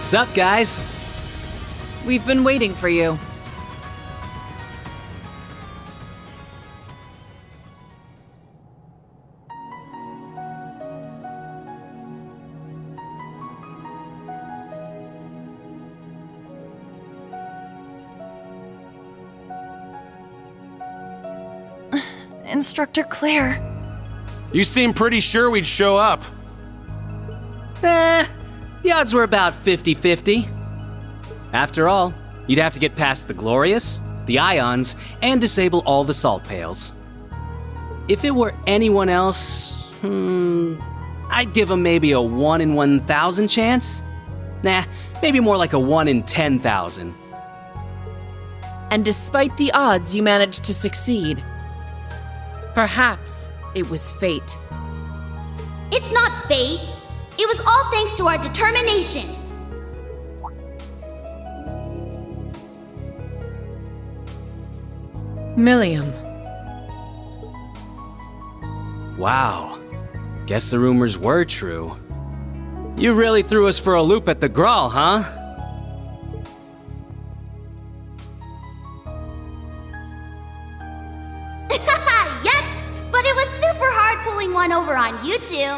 Sup, guys? We've been waiting for you. Instructor Claire. You seem pretty sure we'd show up. The odds were about 50-50. After all, you'd have to get past the Glorious, the Ions, and disable all the salt pails. If it were anyone else, I'd give them maybe a 1 in 1,000 chance. Nah, maybe more like a 1 in 10,000. And despite the odds, you managed to succeed. Perhaps it was fate. It's not fate. It was all thanks to our determination. Milliam. Wow. Guess the rumors were true. You really threw us for a loop at the Graal, huh? Yep, but it was super hard pulling one over on you two.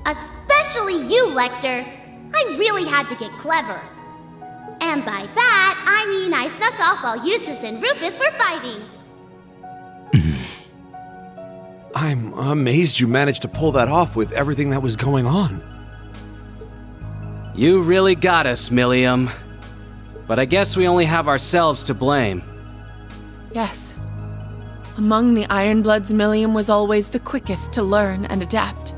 Especially you, Lecter. I really had to get clever. And by that, I mean I snuck off while Eustace and Rufus were fighting. I'm amazed you managed to pull that off with everything that was going on. You really got us, Milliam. But I guess we only have ourselves to blame. Yes. Among the Ironbloods, Milliam was always the quickest to learn and adapt.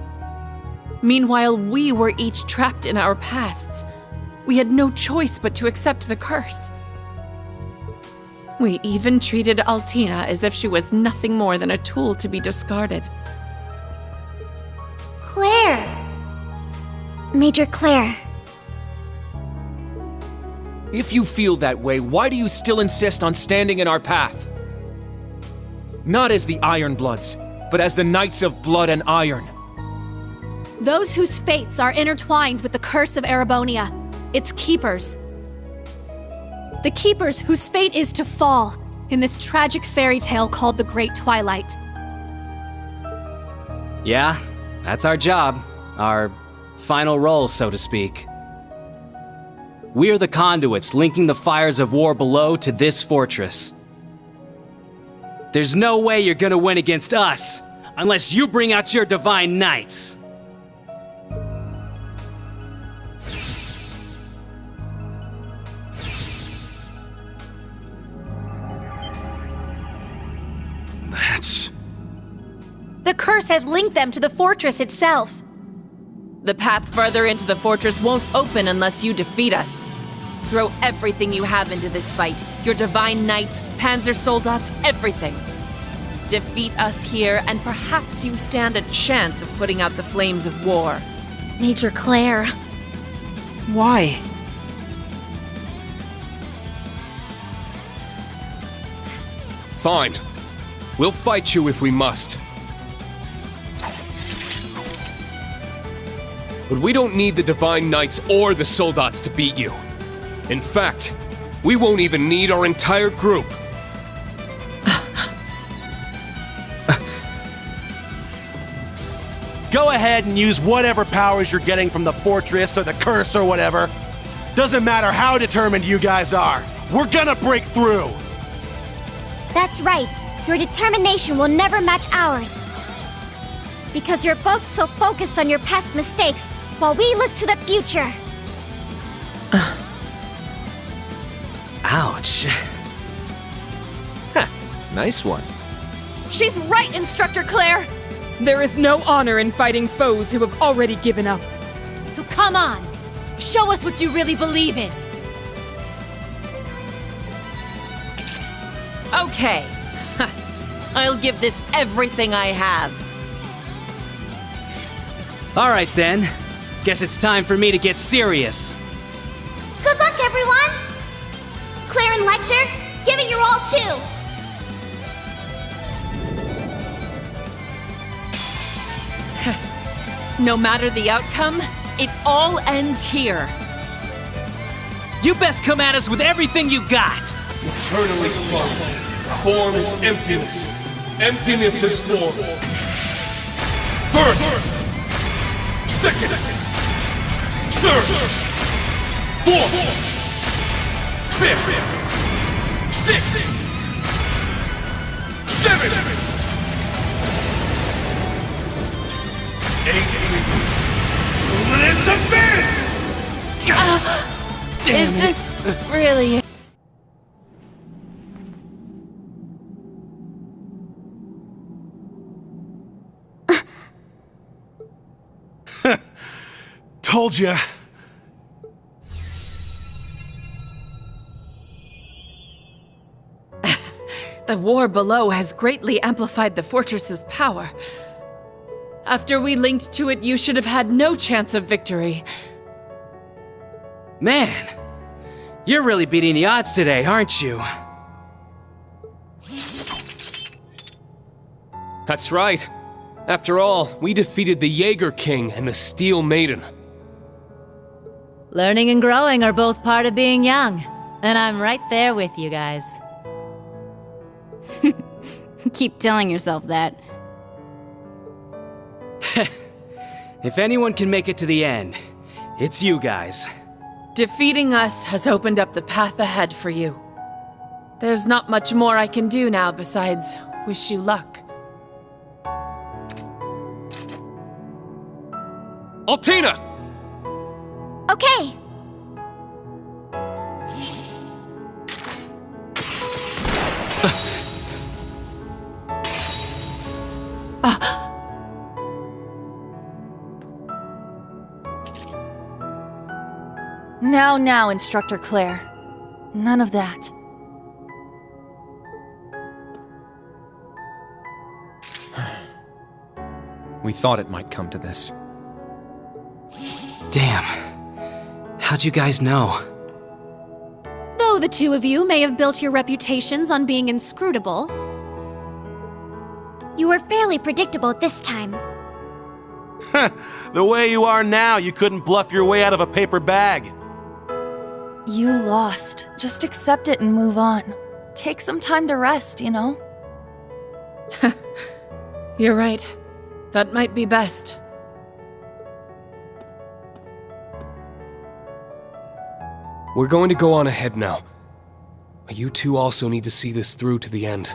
Meanwhile, we were each trapped in our pasts. We had no choice but to accept the curse. We even treated Altina as if she was nothing more than a tool to be discarded. Claire. Major Claire. If you feel that way, why do you still insist on standing in our path? Not as the Ironbloods, but as the Knights of Blood and Iron. Those whose fates are intertwined with the curse of Erebonia, its keepers. The keepers whose fate is to fall in this tragic fairy tale called the Great Twilight. Yeah, that's our job. Our final role, so to speak. We're the conduits linking the fires of war below to this fortress. There's no way you're gonna win against us unless you bring out your divine knights. The curse has linked them to the fortress itself. The path further into the fortress won't open unless you defeat us. Throw everything you have into this fight. Your divine knights, panzer soldats, everything. Defeat us here, and perhaps you stand a chance of putting out the flames of war. Major Claire. Why? Fine. We'll fight you if we must. But we don't need the Divine Knights or the Soldats to beat you. In fact, we won't even need our entire group. Go ahead and use whatever powers you're getting from the fortress or the curse or whatever. Doesn't matter how determined you guys are. We're gonna break through. That's right. Your determination will never match ours. Because you're both so focused on your past mistakes, while we look to the future. Ouch. Nice one. She's right, Instructor Claire! There is no honor in fighting foes who have already given up. So come on, show us what you really believe in. Okay. I'll give this everything I have. All right then. Guess it's time for me to get serious. Good luck, everyone! Claire and Lecter, give it your all, too! No matter the outcome, it all ends here. You best come at us with everything you got! Eternally flowing. Form is emptiness. Emptiness is form. First. Second. Third. Fourth. Fifth. Sixth. Seventh. 8 rings. Luminous abyss! Is this really it? Told ya. The war below has greatly amplified the fortress's power. After we linked to it, you should have had no chance of victory. Man, you're really beating the odds today, aren't you? That's right. After all, we defeated the Jaeger King and the Steel Maiden. Learning and growing are both part of being young. And I'm right there with you guys. Keep telling yourself that. If anyone can make it to the end, it's you guys. Defeating us has opened up the path ahead for you. There's not much more I can do now besides wish you luck. Altina! Okay. Now, Instructor Claire. None of that. We thought it might come to this. Damn. How'd you guys know? Though the two of you may have built your reputations on being inscrutable, You were fairly predictable this time. The way you are now, you couldn't bluff your way out of a paper bag. You lost. Just accept it and move on. Take some time to rest, you know? You're right. That might be best. We're going to go on ahead now. But you two also need to see this through to the end.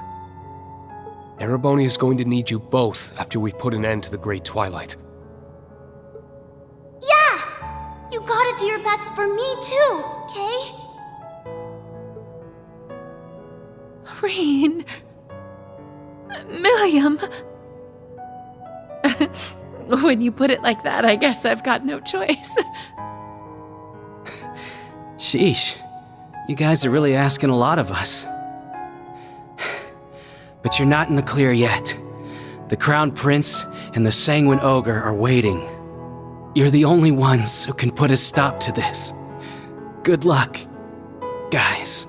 Erebonia is going to need you both after we've put an end to the Great Twilight. Yeah! You gotta do your best for me too, okay? Reen. Milliam. When you put it like that, I guess I've got no choice. Sheesh. You guys are really asking a lot of us. But you're not in the clear yet. The Crown Prince and the Sanguine Ogre are waiting. You're the only ones who can put a stop to this. Good luck, guys.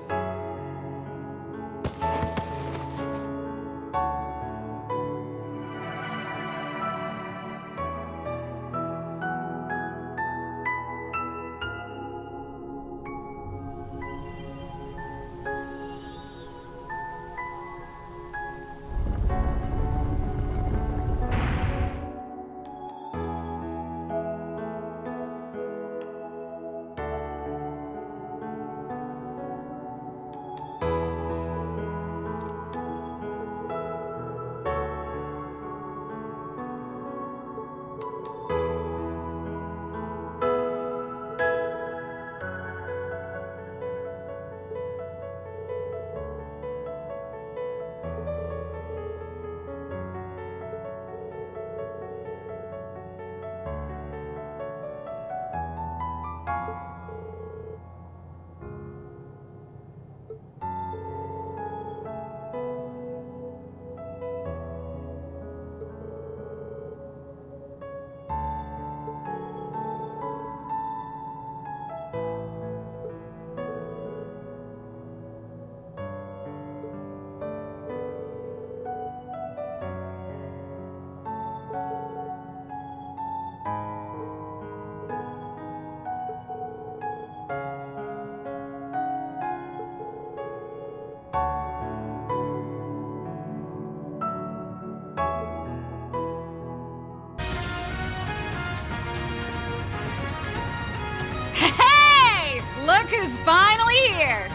is finally here!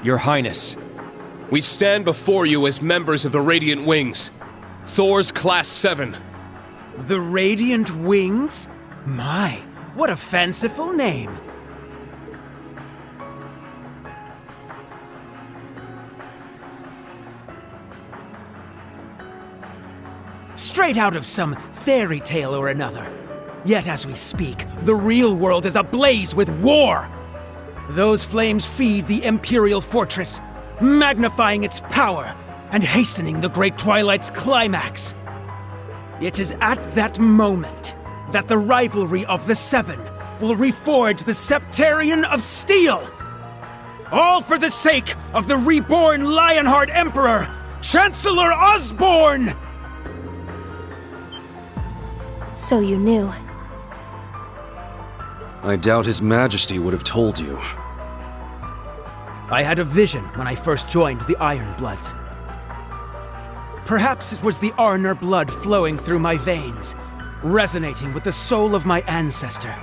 Your Highness, we stand before you as members of the Radiant Wings, Thor's Class 7. The Radiant Wings? My, what a fanciful name. Straight out of some fairy tale or another. Yet as we speak, the real world is ablaze with war. Those flames feed the Empyreal fortress, magnifying its power and hastening the Great Twilight's climax. It is at that moment that the rivalry of the Seven will reforge the Septarian of Steel. All for the sake of the reborn Lionheart Emperor, Chancellor Osborne! So you knew. I doubt His Majesty would have told you. I had a vision when I first joined the Ironbloods. Perhaps it was the Arner blood flowing through my veins, resonating with the soul of my ancestor.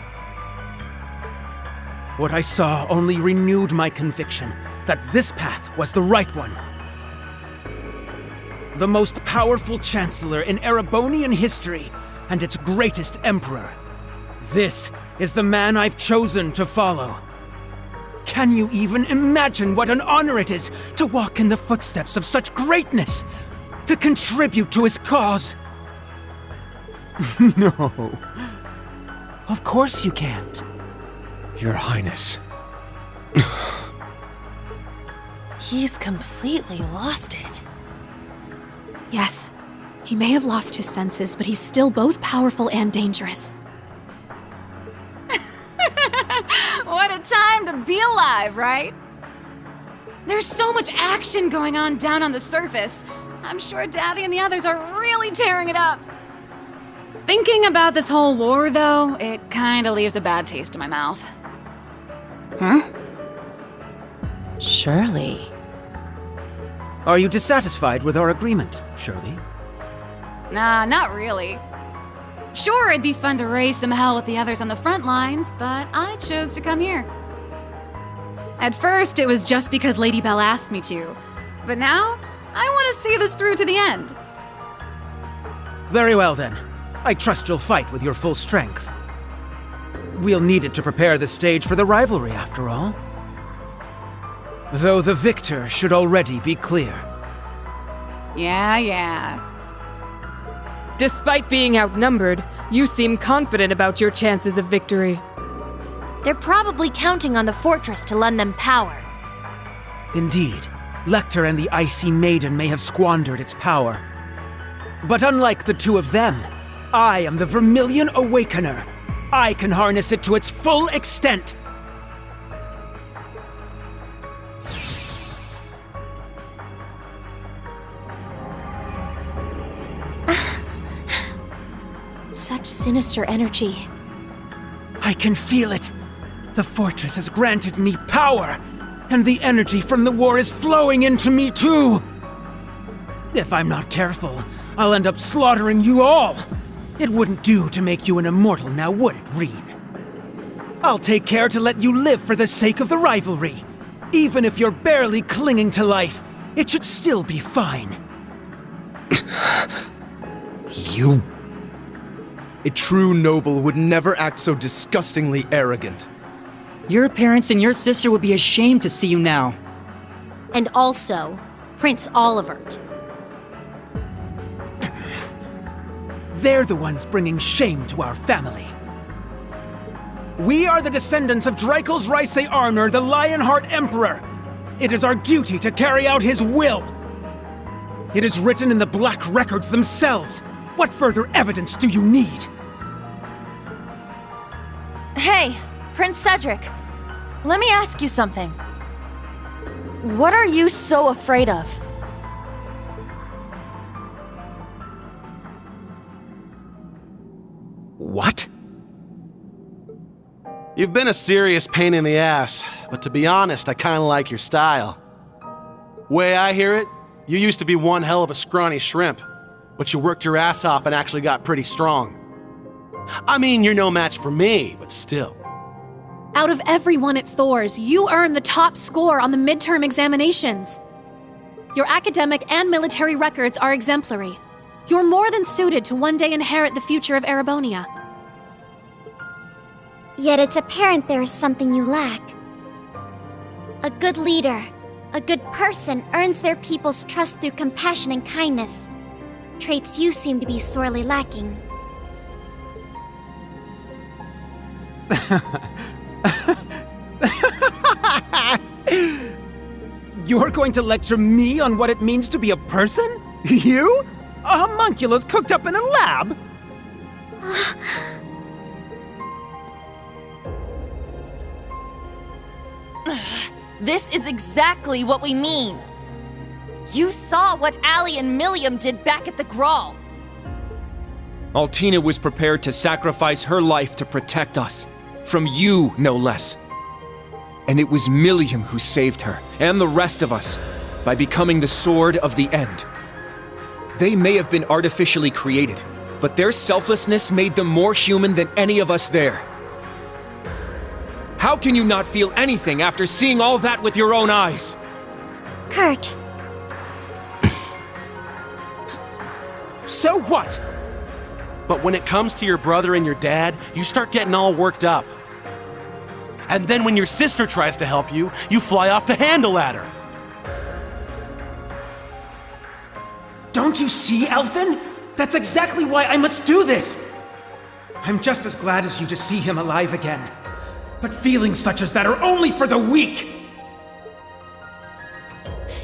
What I saw only renewed my conviction that this path was the right one. The most powerful Chancellor in Erebonian history and its greatest Emperor. This is the man I've chosen to follow. Can you even imagine what an honor it is to walk in the footsteps of such greatness? To contribute to his cause? No. Of course you can't. Your Highness. He's completely lost it. Yes, he may have lost his senses, but he's still both powerful and dangerous. What a time to be alive, right? There's so much action going on down on the surface. I'm sure Daddy and the others are really tearing it up. Thinking about this whole war, though, it kinda leaves a bad taste in my mouth. Huh? Shirley. Are you dissatisfied with our agreement, Shirley? Nah, not really. Sure, it'd be fun to raise some hell with the others on the front lines, but I chose to come here. At first, it was just because Lady Belle asked me to. But now, I want to see this through to the end. Very well, then. I trust you'll fight with your full strength. We'll need it to prepare the stage for the rivalry, after all. Though the victor should already be clear. Yeah. Despite being outnumbered, you seem confident about your chances of victory. They're probably counting on the fortress to lend them power. Indeed, Lecter and the Icy Maiden may have squandered its power. But unlike the two of them, I am the Vermilion Awakener. I can harness it to its full extent. Such sinister energy. I can feel it. The fortress has granted me power, and the energy from the war is flowing into me too. If I'm not careful, I'll end up slaughtering you all. It wouldn't do to make you an immortal now, would it, Reen? I'll take care to let you live for the sake of the rivalry. Even if you're barely clinging to life, it should still be fine. You... A true noble would never act so disgustingly arrogant. Your parents and your sister would be ashamed to see you now. And also, Prince Olivert. They're the ones bringing shame to our family. We are the descendants of Drakel's Rysei Arner, the Lionheart Emperor. It is our duty to carry out his will. It is written in the Black Records themselves. What further evidence do you need? Hey, Prince Cedric. Let me ask you something. What are you so afraid of? What? You've been a serious pain in the ass, but to be honest, I kinda like your style. Way I hear it, you used to be one hell of a scrawny shrimp, but you worked your ass off and actually got pretty strong. I mean, you're no match for me, but still. Out of everyone at Thor's, you earned the top score on the midterm examinations. Your academic and military records are exemplary. You're more than suited to one day inherit the future of Erebonia. Yet it's apparent there is something you lack. A good leader, a good person earns their people's trust through compassion and kindness. Traits you seem to be sorely lacking. You're going to lecture me on what it means to be a person? You? A homunculus cooked up in a lab? This is exactly what we mean. You saw what Allie and Milliam did back at the Grawl. Altina was prepared to sacrifice her life to protect us. From you, no less. And it was Milliam who saved her, and the rest of us, by becoming the Sword of the End. They may have been artificially created, but their selflessness made them more human than any of us there. How can you not feel anything after seeing all that with your own eyes? Kurt. So what? But when it comes to your brother and your dad, you start getting all worked up. And then when your sister tries to help you, you fly off the handle at her. Don't you see, Elfin? That's exactly why I must do this! I'm just as glad as you to see him alive again. But feelings such as that are only for the weak!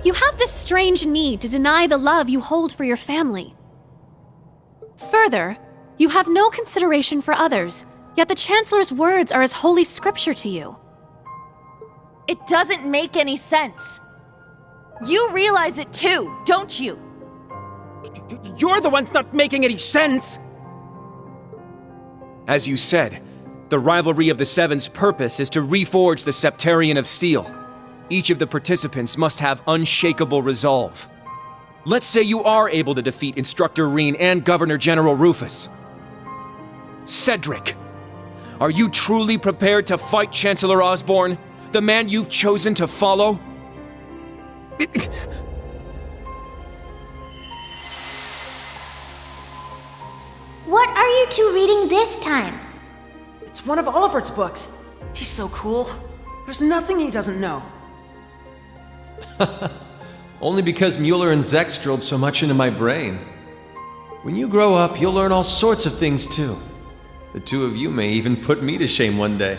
You have this strange need to deny the love you hold for your family. Further, you have no consideration for others, yet the Chancellor's words are as holy scripture to you. It doesn't make any sense. You realize it too, don't you? You're the ones not making any sense! As you said, the rivalry of the Seven's purpose is to reforge the Septarian of Steel. Each of the participants must have unshakable resolve. Let's say you are able to defeat Instructor Reen and Governor General Rufus. Cedric, are you truly prepared to fight Chancellor Osborne, the man you've chosen to follow? What are you two reading this time? It's one of Olivert's books. He's so cool. There's nothing he doesn't know. Only because Mueller and Zex drilled so much into my brain. When you grow up, you'll learn all sorts of things too. The two of you may even put me to shame one day.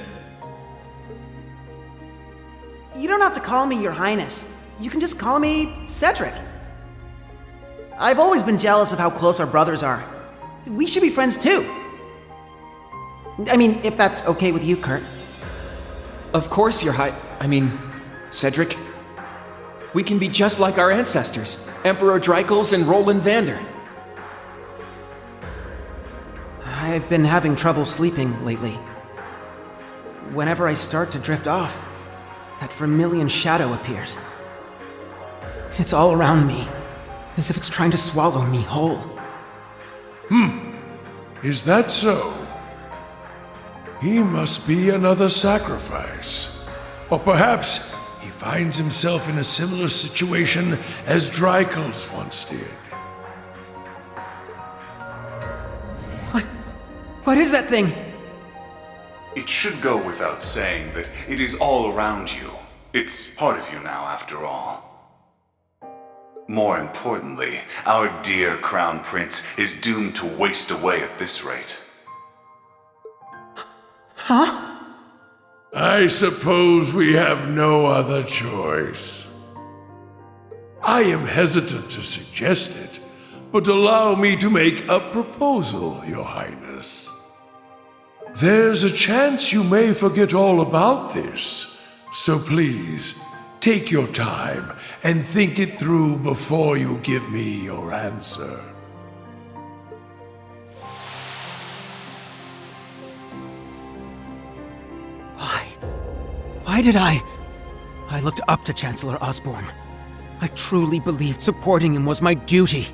You don't have to call me Your Highness. You can just call me Cedric. I've always been jealous of how close our brothers are. We should be friends too. I mean, if that's okay with you, Kurt. Of course, Cedric. We can be just like our ancestors, Emperor Dreikels and Roland Vander. I've been having trouble sleeping lately. Whenever I start to drift off, that vermilion shadow appears. It's all around me, as if it's trying to swallow me whole. Is that so? He must be another sacrifice. Or perhaps he finds himself in a similar situation as Dreikels once did. What is that thing? It should go without saying that it is all around you. It's part of you now, after all. More importantly, our dear Crown Prince is doomed to waste away at this rate. Huh? I suppose we have no other choice. I am hesitant to suggest it, but allow me to make a proposal, Your Highness. There's a chance you may forget all about this, so please, take your time and think it through before you give me your answer. Why did I looked up to Chancellor Osborne. I truly believed supporting him was my duty.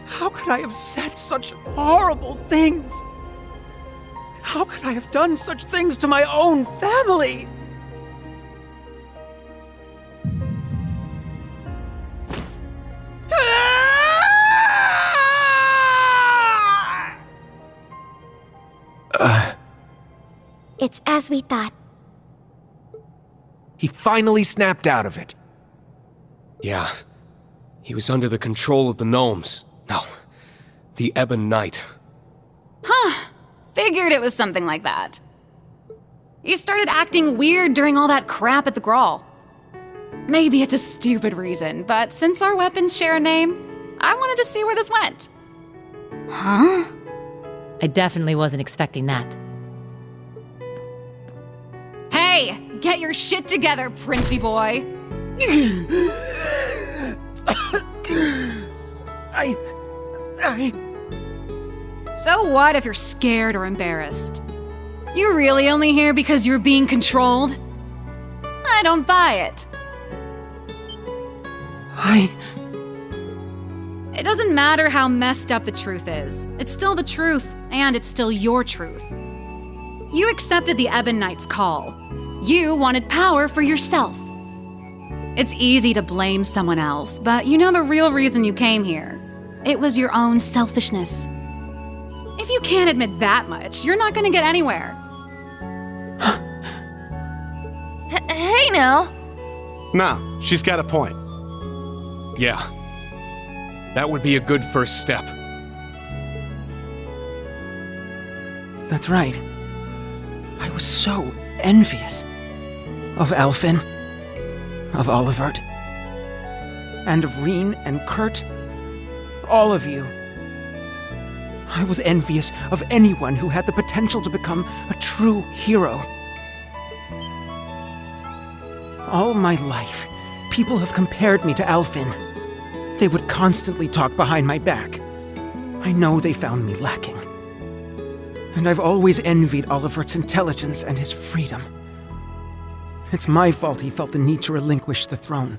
How could I have said such horrible things? How could I have done such things to my own family? It's as we thought. He finally snapped out of it. Yeah. He was under the control of the gnomes. No. The Ebon Knight. Huh. Figured it was something like that. You started acting weird during all that crap at the Grawl. Maybe it's a stupid reason, but since our weapons share a name, I wanted to see where this went. Huh? I definitely wasn't expecting that. Hey, get your shit together, Princey boy. So what if you're scared or embarrassed? You're really only here because you're being controlled? I don't buy it. It doesn't matter how messed up the truth is. It's still the truth, and it's still your truth. You accepted the Ebon Knight's call. You wanted power for yourself. It's easy to blame someone else, but you know the real reason you came here. It was your own selfishness. If you can't admit that much, you're not gonna get anywhere. Hey now! No, she's got a point. Yeah. That would be a good first step. That's right. I was so envious of Alfin, of Olivert, and of Reen and Kurt. All of you. I was envious of anyone who had the potential to become a true hero. All my life, people have compared me to Alfin. They would constantly talk behind my back. I know they found me lacking. And I've always envied Olivert's intelligence and his freedom. It's my fault he felt the need to relinquish the throne.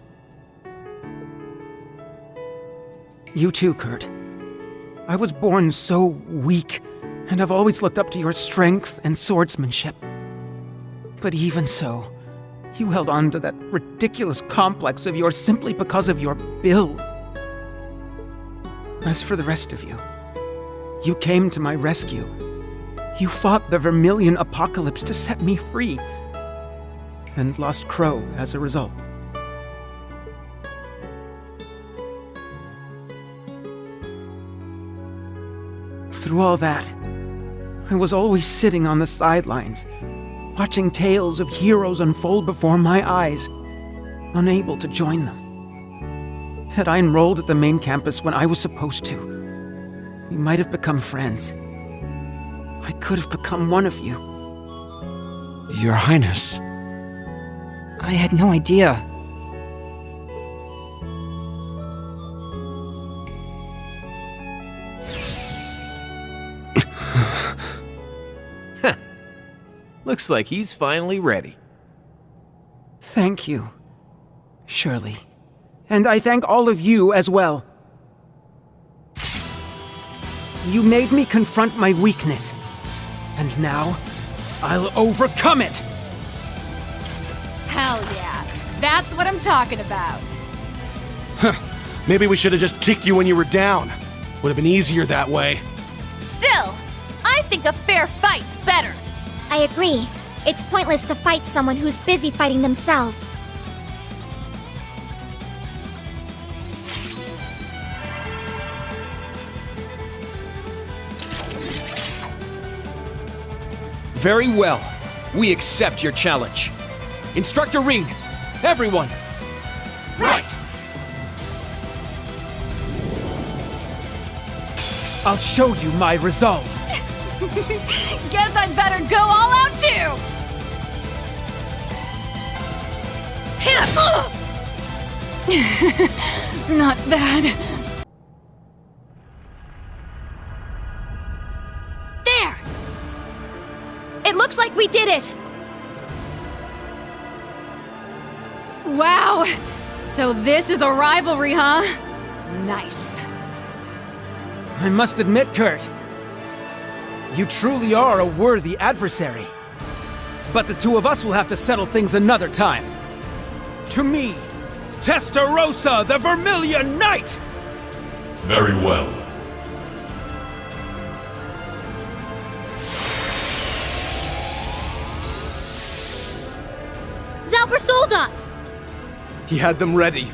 You too, Kurt. I was born so weak, and I've always looked up to your strength and swordsmanship. But even so, you held on to that ridiculous complex of yours simply because of your build. As for the rest of you, you came to my rescue. You fought the Vermilion Apocalypse to set me free, and lost Crow as a result. Through all that, I was always sitting on the sidelines, watching tales of heroes unfold before my eyes, unable to join them. Had I enrolled at the main campus when I was supposed to, we might have become friends. I could have become one of you. Your Highness. I had no idea. Looks like he's finally ready. Thank you, Shirley. And I thank all of you as well. You made me confront my weakness. And now, I'll overcome it! Hell yeah. That's what I'm talking about. Maybe we should have just kicked you when you were down. Would have been easier that way. Still, I think a fair fight's better. I agree. It's pointless to fight someone who's busy fighting themselves. Very well. We accept your challenge. Instructor Ring, everyone! Right! I'll show you my resolve. Guess I'd better go all out too! Not bad. There! It looks like we did it! Wow! So this is a rivalry, huh? Nice. I must admit, Kurt, you truly are a worthy adversary. But the two of us will have to settle things another time. To me, Testarossa, the Vermilion Knight! Very well. Zalper Soldats! He had them ready.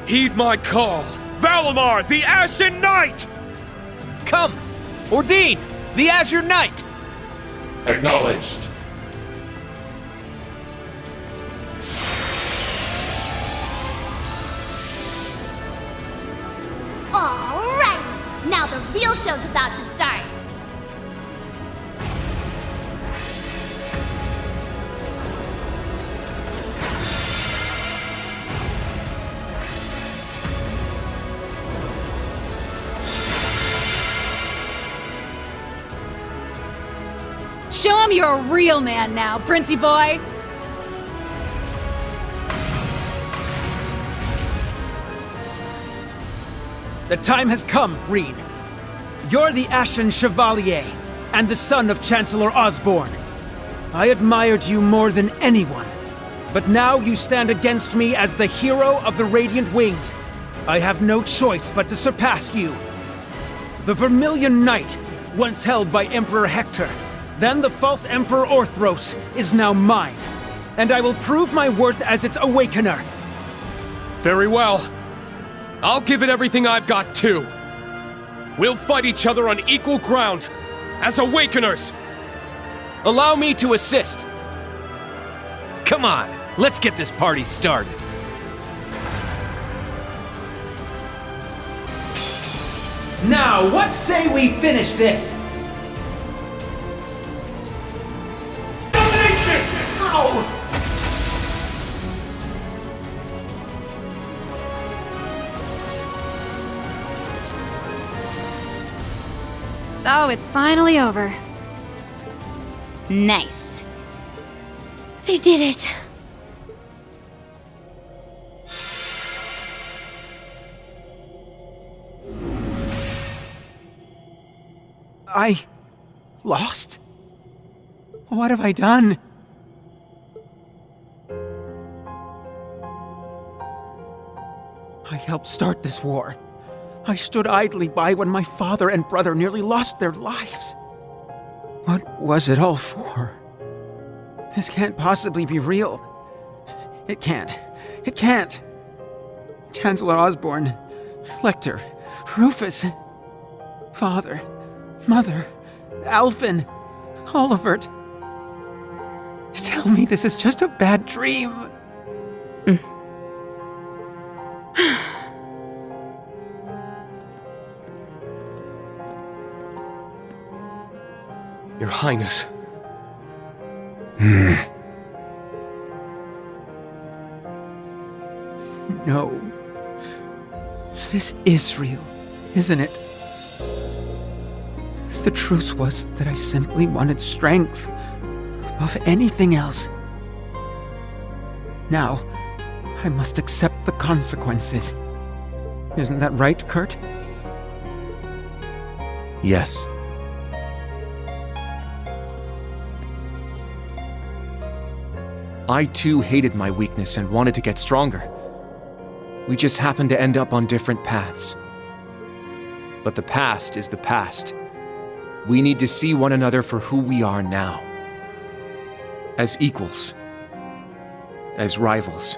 Heed my call! Valimar, the Ashen Knight! Come! Ordine, the Azure Knight! Acknowledged. Alright, now the real show's about to start. Show him you're a real man now, Princey boy! The time has come, Reed. You're the Ashen Chevalier, and the son of Chancellor Osborne. I admired you more than anyone. But now you stand against me as the hero of the Radiant Wings. I have no choice but to surpass you. The Vermilion Knight, once held by Emperor Hector, then the false Emperor Orthros, is now mine. And I will prove my worth as its awakener. Very well. I'll give it everything I've got, too. We'll fight each other on equal ground, as awakeners. Allow me to assist. Come on, let's get this party started. Now, what say we finish this? Domination! Ow! So it's finally over. Nice. They did it. I lost? What have I done? I helped start this war. I stood idly by when my father and brother nearly lost their lives. What was it all for? This can't possibly be real. It can't. It can't. Chancellor Osborne, Lecter, Rufus, Father, Mother, Alphen, Olivert. Tell me this is just a bad dream. Your Highness. No. This is real, isn't it? The truth was that I simply wanted strength above anything else. Now, I must accept the consequences. Isn't that right, Kurt? Yes. I too hated my weakness and wanted to get stronger. We just happened to end up on different paths. But the past is the past. We need to see one another for who we are now. As equals. As rivals.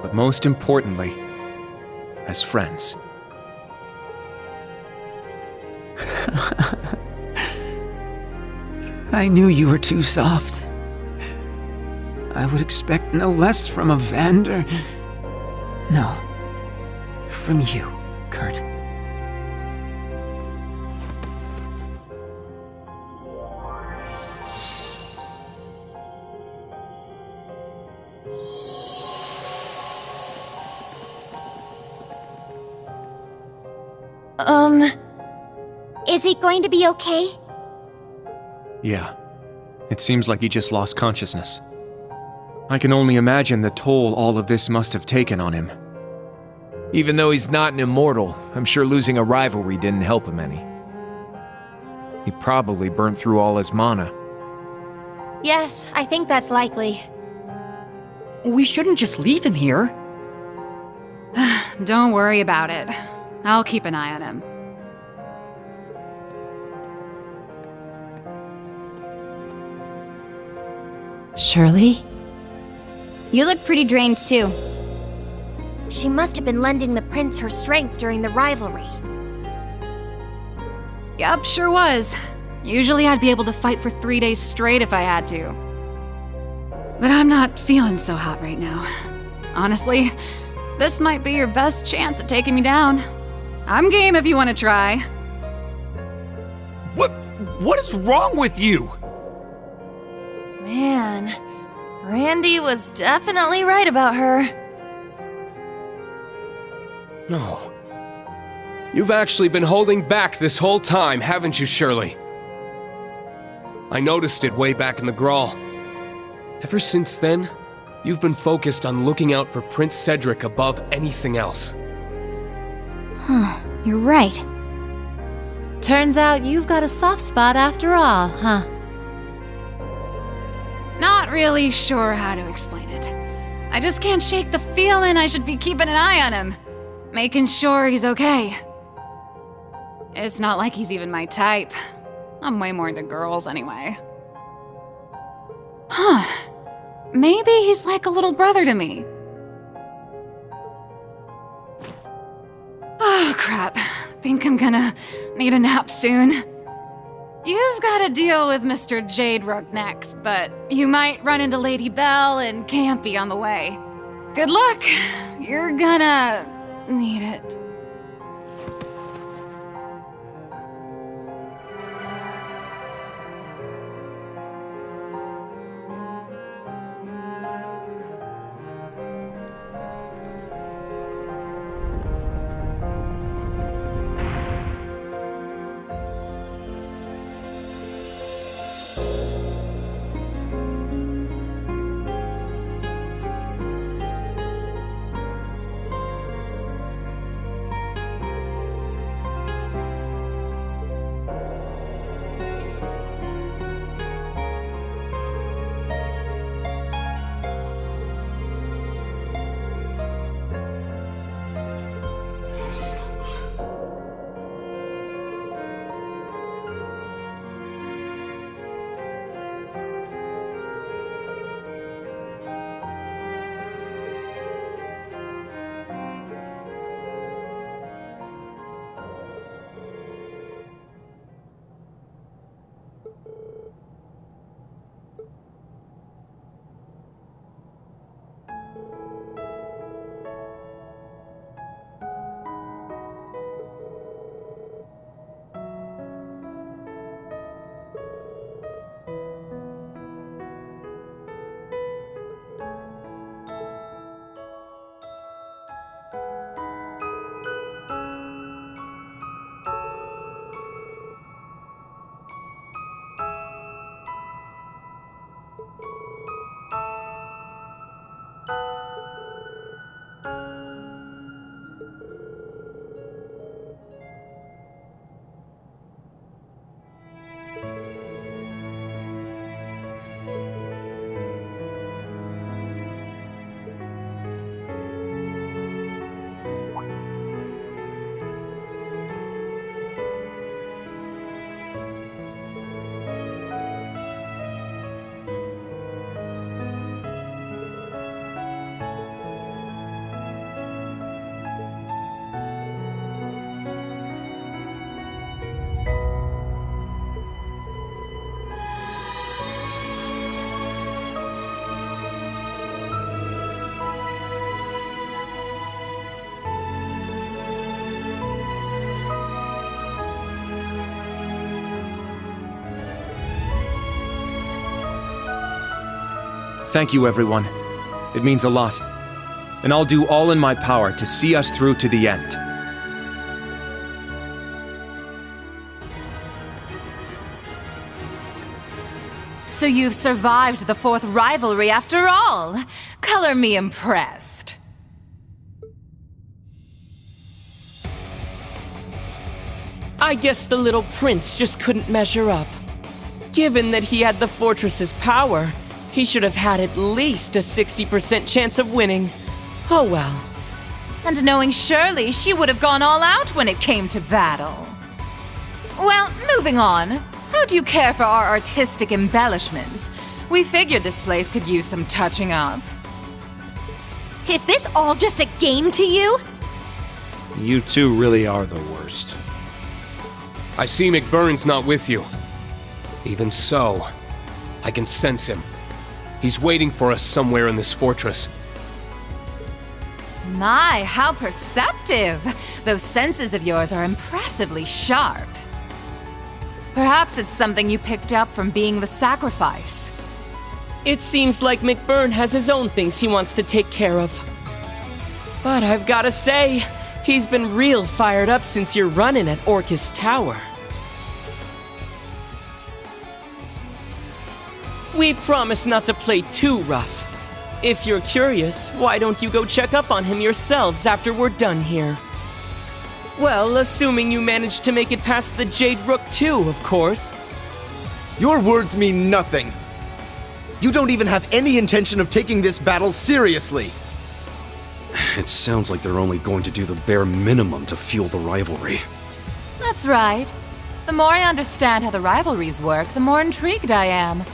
But most importantly, as friends. I knew you were too soft. I would expect no less from a Vander. No. From you, Kurt. Is he going to be okay? Yeah. It seems like he just lost consciousness. I can only imagine the toll all of this must have taken on him. Even though he's not an immortal, I'm sure losing a rivalry didn't help him any. He probably burnt through all his mana. Yes, I think that's likely. We shouldn't just leave him here. Don't worry about it. I'll keep an eye on him. Shirley? You look pretty drained, too. She must have been lending the prince her strength during the rivalry. Yup, sure was. Usually I'd be able to fight for 3 days straight if I had to. But I'm not feeling so hot right now. Honestly, this might be your best chance at taking me down. I'm game if you want to try. What is wrong with you? Man, Randy was definitely right about her. No. You've actually been holding back this whole time, haven't you, Shirley? I noticed it way back in the Grawl. Ever since then, you've been focused on looking out for Prince Cedric above anything else. You're right. Turns out you've got a soft spot after all, huh? Not really sure how to explain it. I just can't shake the feeling I should be keeping an eye on him. Making sure he's okay. It's not like he's even my type. I'm way more into girls anyway. Huh. Maybe he's like a little brother to me. Oh, crap. Think I'm gonna need a nap soon. You've got to deal with Mr. Jade Rook next, but you might run into Lady Belle and Campy on the way. Good luck. You're gonna need it. Thank you, everyone. It means a lot. And I'll do all in my power to see us through to the end. So you've survived the 4th rivalry after all. Color me impressed. I guess the little prince just couldn't measure up. Given that he had the fortress's power, he should have had at least a 60% chance of winning. Oh well. And knowing Shirley, she would have gone all out when it came to battle. Well, moving on. How do you care for our artistic embellishments? We figured this place could use some touching up. Is this all just a game to you? You two really are the worst. I see McBurn's not with you. Even so, I can sense him. He's waiting for us somewhere in this fortress. My, how perceptive! Those senses of yours are impressively sharp. Perhaps it's something you picked up from being the sacrifice. It seems like McBurn has his own things he wants to take care of. But I've gotta say, he's been real fired up since your run-in at Orcus Tower. We promise not to play too rough. If you're curious, why don't you go check up on him yourselves after we're done here? Well, assuming you managed to make it past the Jade Rook too, of course. Your words mean nothing. You don't even have any intention of taking this battle seriously. It sounds like they're only going to do the bare minimum to fuel the rivalry. That's right. The more I understand how the rivalries work, the more intrigued I am.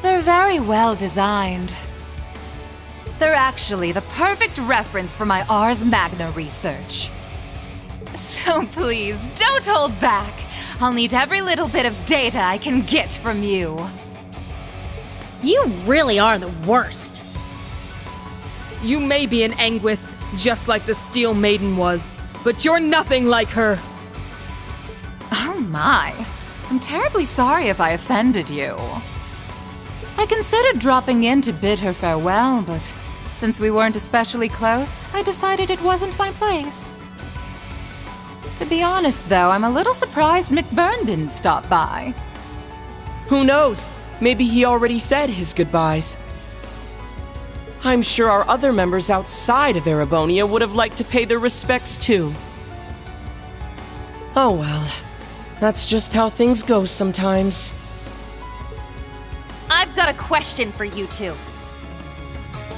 They're very well designed. They're actually the perfect reference for my Ars Magna research. So please, don't hold back. I'll need every little bit of data I can get from you. You really are the worst. You may be an Anguis, just like the Steel Maiden was, but you're nothing like her. Oh my. I'm terribly sorry if I offended you. I considered dropping in to bid her farewell, but since we weren't especially close, I decided it wasn't my place. To be honest, though, I'm a little surprised McBurn didn't stop by. Who knows? Maybe he already said his goodbyes. I'm sure our other members outside of Erebonia would have liked to pay their respects too. Oh well, that's just how things go sometimes. I've got a question for you two.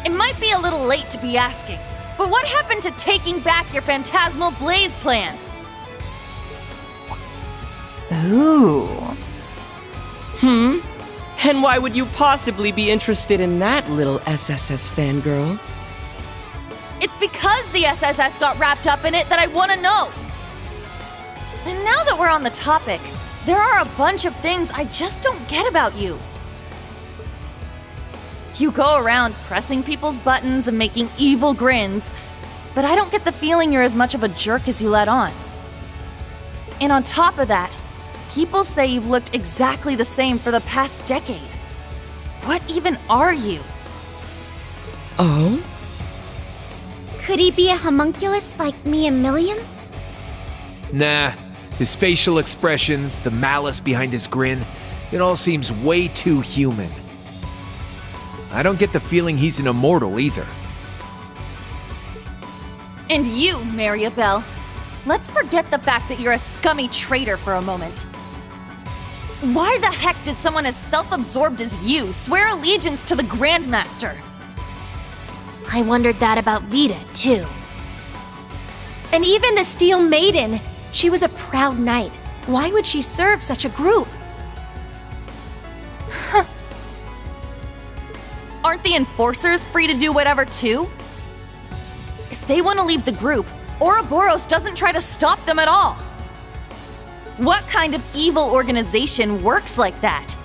It might be a little late to be asking, but what happened to taking back your Phantasmal Blaze plan? Ooh. And why would you possibly be interested in that, little SSS fangirl? It's because the SSS got wrapped up in it that I want to know. And now that we're on the topic, there are a bunch of things I just don't get about you. You go around pressing people's buttons and making evil grins, but I don't get the feeling you're as much of a jerk as you let on. And on top of that, people say you've looked exactly the same for the past decade. What even are you? Oh? Could he be a homunculus like me and Milliam? Nah. His facial expressions, the malice behind his grin, it all seems way too human. I don't get the feeling he's an immortal either. And you, Mariabelle, let's forget the fact that you're a scummy traitor for a moment. Why the heck did someone as self-absorbed as you swear allegiance to the Grandmaster? I wondered that about Vita, too. And even the Steel Maiden, she was a proud knight. Why would she serve such a group? Aren't the Enforcers free to do whatever too? If they want to leave the group, Ouroboros doesn't try to stop them at all. What kind of evil organization works like that?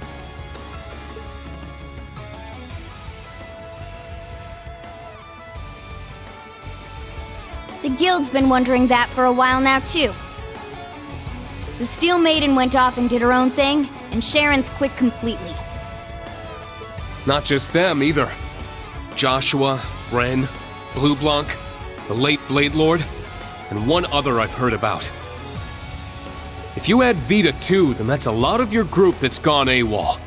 The Guild's been wondering that for a while now, too. The Steel Maiden went off and did her own thing, and Sharon's quit completely. Not just them, either. Joshua, Ren, Blue Blanc, the late Blade Lord, and one other I've heard about. If you add Vita too, then that's a lot of your group that's gone AWOL.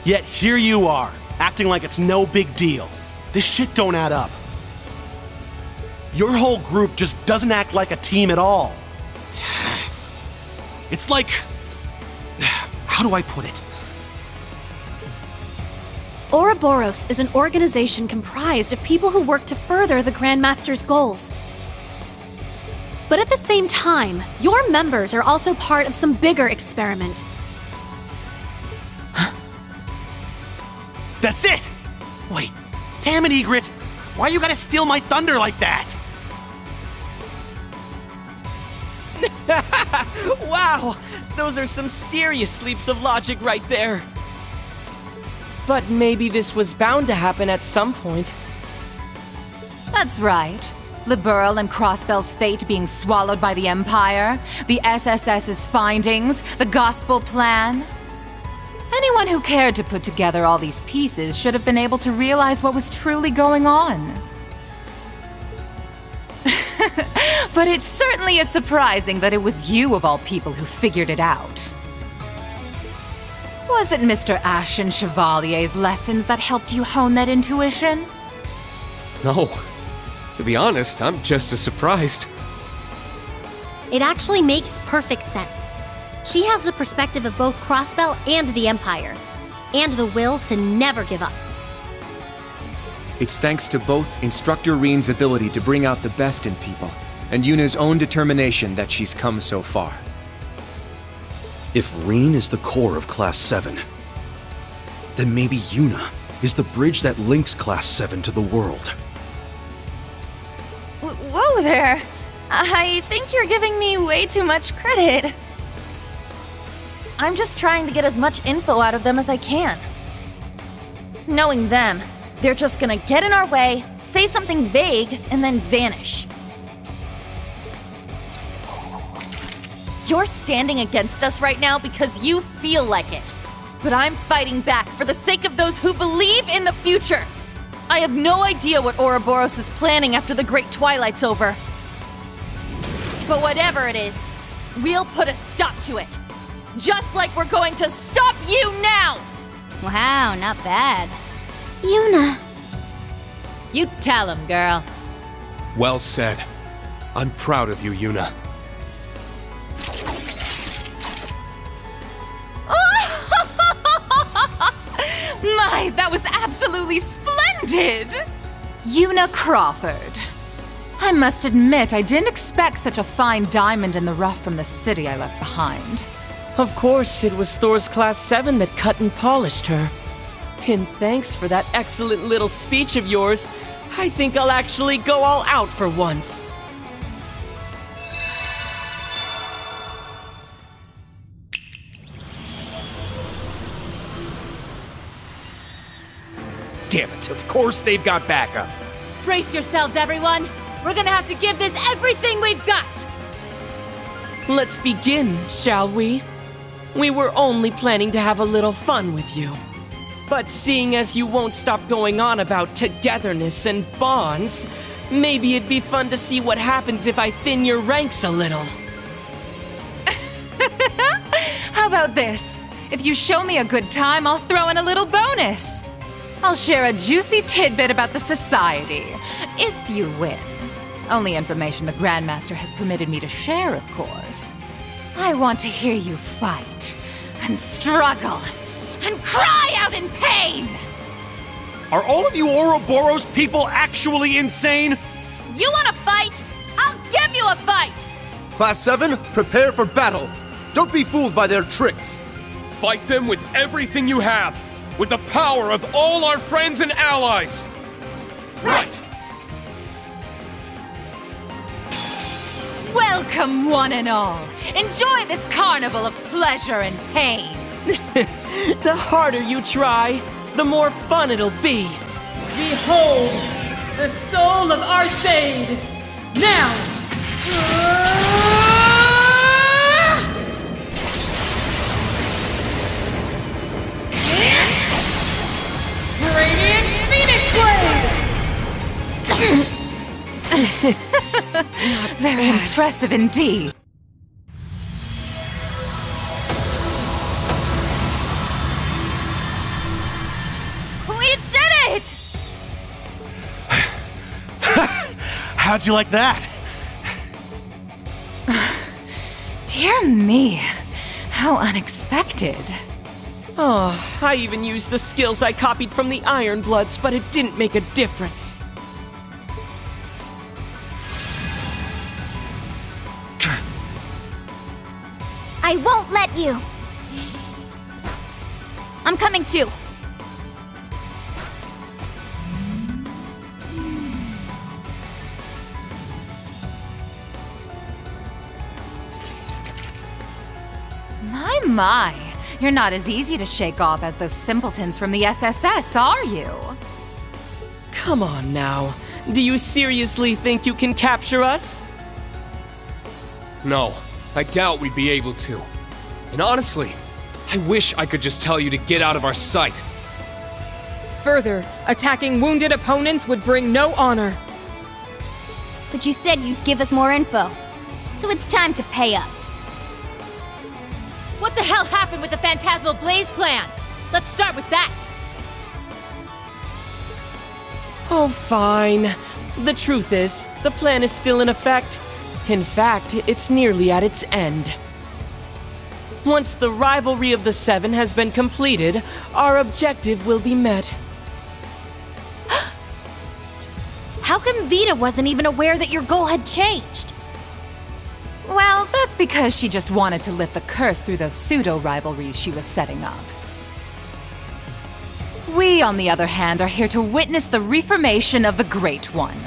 Yet here you are, acting like it's no big deal. This shit don't add up. Your whole group just doesn't act like a team at all. It's like... how do I put it? Ouroboros is an organization comprised of people who work to further the Grandmaster's goals. But at the same time, your members are also part of some bigger experiment. That's it! Wait, damn it, Egret! Why you gotta steal my thunder like that? Wow! Those are some serious leaps of logic right there. But maybe this was bound to happen at some point. That's right. Liberl and Crossbell's fate being swallowed by the Empire, the SSS's findings, the Gospel Plan. Anyone who cared to put together all these pieces should have been able to realize what was truly going on. But it certainly is surprising that it was you of all people who figured it out. Was it Mr. Ashen Chevalier's lessons that helped you hone that intuition? No. To be honest, I'm just as surprised. It actually makes perfect sense. She has the perspective of both Crossbell and the Empire, and the will to never give up. It's thanks to both Instructor Reen's ability to bring out the best in people, and Yuna's own determination that she's come so far. If Reen is the core of Class 7, then maybe Yuna is the bridge that links Class 7 to the world. Whoa there! I think you're giving me way too much credit. I'm just trying to get as much info out of them as I can. Knowing them, they're just gonna get in our way, say something vague, and then vanish. You're standing against us right now because you feel like it. But I'm fighting back for the sake of those who believe in the future. I have no idea what Ouroboros is planning after the Great Twilight's over. But whatever it is, we'll put a stop to it. Just like we're going to stop you now! Wow, not bad. Yuna. You tell him, girl. Well said. I'm proud of you, Yuna. My, that was absolutely splendid! Yuna Crawford. I must admit, I didn't expect such a fine diamond in the rough from the city I left behind. Of course, it was Thor's Class 7 that cut and polished her. And thanks for that excellent little speech of yours. I think I'll actually go all out for once. Damn it, of course they've got backup. Brace yourselves, everyone. We're gonna have to give this everything we've got. Let's begin, shall we? We were only planning to have a little fun with you. But seeing as you won't stop going on about togetherness and bonds, maybe it'd be fun to see what happens if I thin your ranks a little. How about this? If you show me a good time, I'll throw in a little bonus. I'll share a juicy tidbit about the society, if you win. Only information the Grandmaster has permitted me to share, of course. I want to hear you fight, and struggle, and cry out in pain! Are all of you Ouroboros people actually insane? You wanna fight? I'll give you a fight! Class 7, prepare for battle. Don't be fooled by their tricks. Fight them with everything you have, with the power of all our friends and allies. Right! Welcome, one and all. Enjoy this carnival of pleasure and pain. The harder you try, the more fun it'll be. Behold, the soul of Arcade! Now! Radiant Phoenix Blade! Very impressive indeed. How'd you like that? Dear me, how unexpected. Oh, I even used the skills I copied from the Ironbloods, but it didn't make a difference. I won't let you! I'm coming too! My, you're not as easy to shake off as those simpletons from the SSS, are you? Come on now. Do you seriously think you can capture us? No, I doubt we'd be able to. And honestly, I wish I could just tell you to get out of our sight. Further, attacking wounded opponents would bring no honor. But you said you'd give us more info. So it's time to pay up. What the hell happened with the Phantasmal Blaze plan? Let's start with that! Oh, fine. The truth is, the plan is still in effect. In fact, it's nearly at its end. Once the rivalry of the Seven has been completed, our objective will be met. How come Vita wasn't even aware that your goal had changed? Well, that's because she just wanted to lift the curse through those pseudo-rivalries she was setting up. We, on the other hand, are here to witness the reformation of the Great One.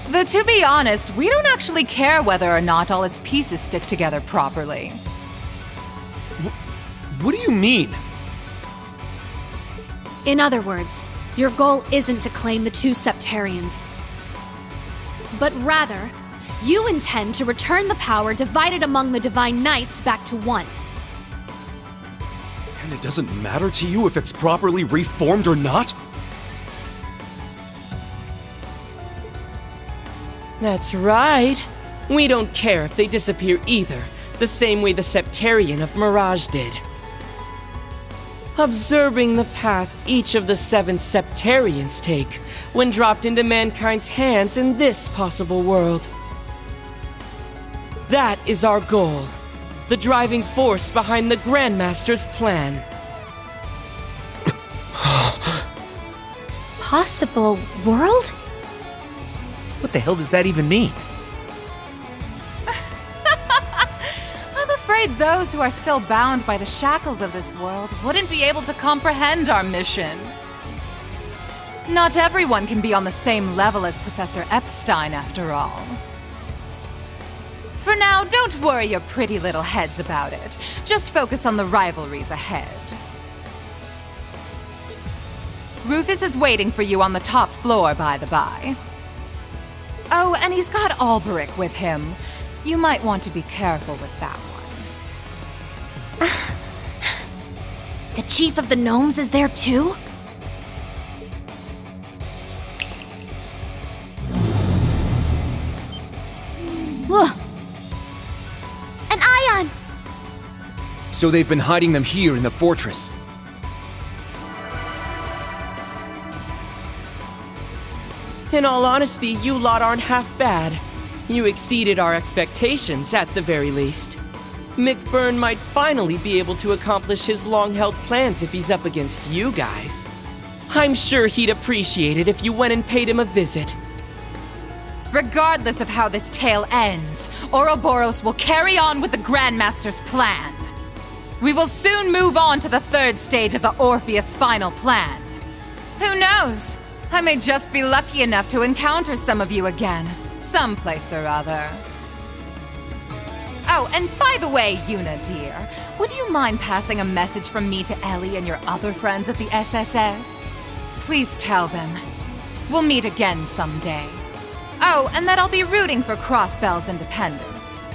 Though to be honest, we don't actually care whether or not all its pieces stick together properly. What do you mean? In other words, your goal isn't to claim the two Septarians, but rather, you intend to return the power divided among the Divine Knights back to one. And it doesn't matter to you if it's properly reformed or not? That's right. We don't care if they disappear either, the same way the Septarian of Mirage did. Observing the path each of the 7 Septarians take when dropped into mankind's hands in this possible world. That is our goal, the driving force behind the Grandmaster's plan. Possible world? What the hell does that even mean? I'm afraid those who are still bound by the shackles of this world wouldn't be able to comprehend our mission. Not everyone can be on the same level as Professor Epstein, after all. For now, don't worry your pretty little heads about it. Just focus on the rivalries ahead. Rufus is waiting for you on the top floor, by the by. Oh, and he's got Alberic with him. You might want to be careful with that one. The Chief of the Gnomes is there too? Ugh. An ion! So they've been hiding them here in the fortress. In all honesty, you lot aren't half bad. You exceeded our expectations, at the very least. Mick Byrne might finally be able to accomplish his long-held plans if he's up against you guys. I'm sure he'd appreciate it if you went and paid him a visit. Regardless of how this tale ends, Ouroboros will carry on with the Grandmaster's plan. We will soon move on to the 3rd stage of the Orpheus final plan. Who knows? I may just be lucky enough to encounter some of you again, someplace or other. Oh, and by the way, Yuna dear, would you mind passing a message from me to Ellie and your other friends at the SSS? Please tell them. We'll meet again someday. Oh, and that I'll be rooting for Crossbell's independence.